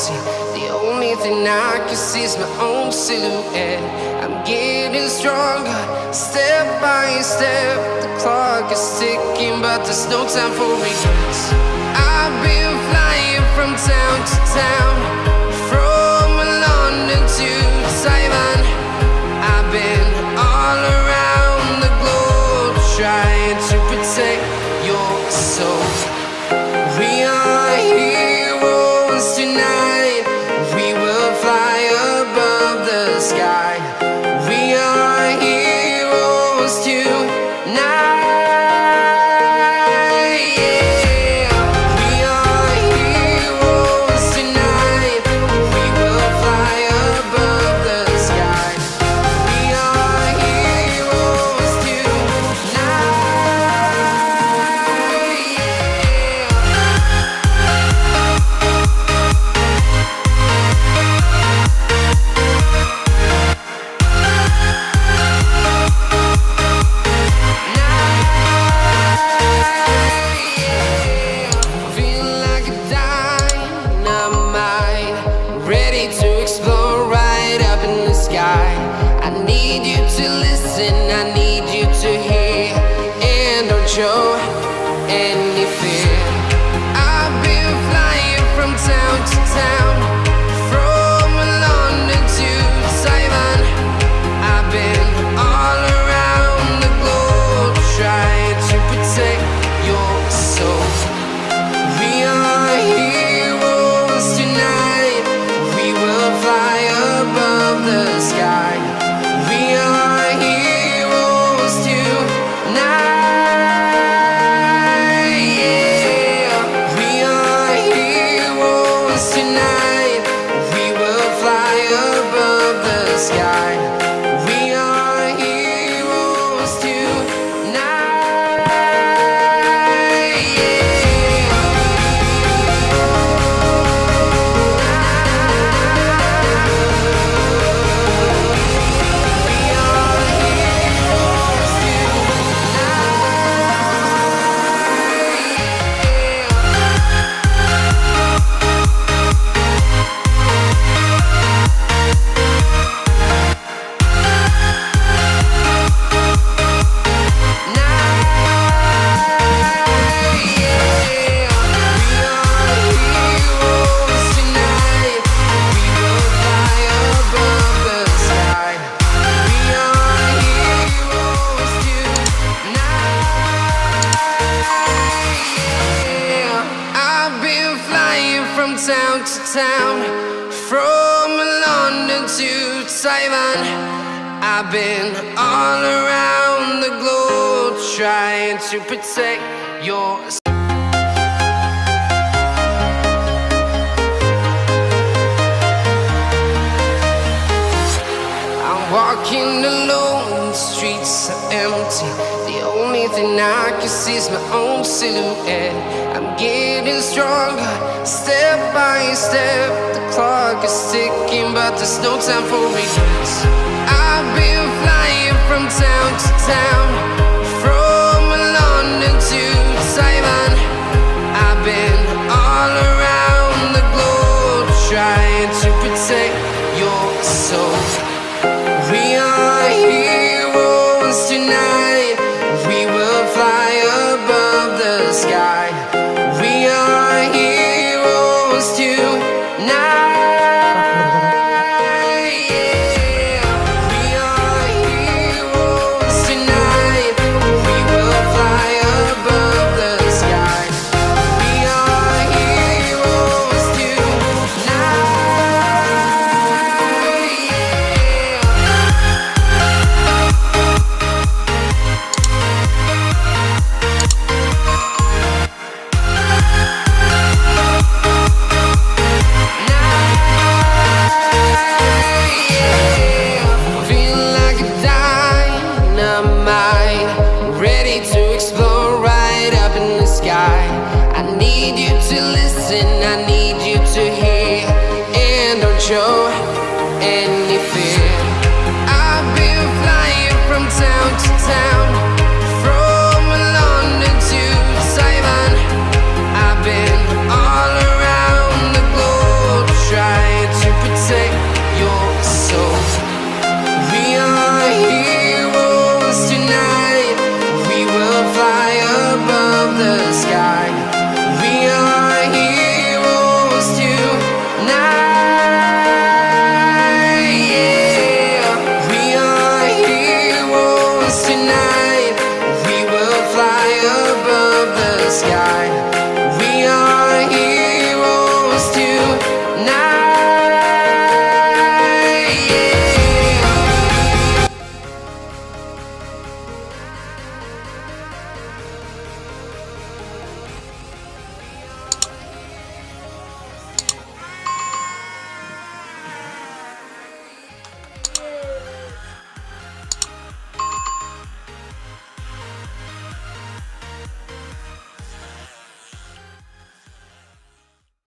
empty. The only thing I can see is my own silhouette. I'm getting stronger, step by step. The clock is ticking, but there's no time for regrets. I've been flying from town to town, from London to Taiwan. I've been all around the globe, trying to protect your soul. We are heroes tonight. We will fly above the sky. We are heroes tonight. Show any fear. I've been flying from town to town, from London to Taiwan. I've been all around the globe, trying to protect your soul. We are heroes tonight. We will fly above the sky. We are heroes tonight. Town to town, from London to Taiwan. I've been all around the globe, trying to protect your soul. I'm walking alone, the streets are empty. The only thing I can see is my own silhouette. I'm getting stronger, step by step. The clock is ticking, but there's no time for regrets. I've been flying from town to town,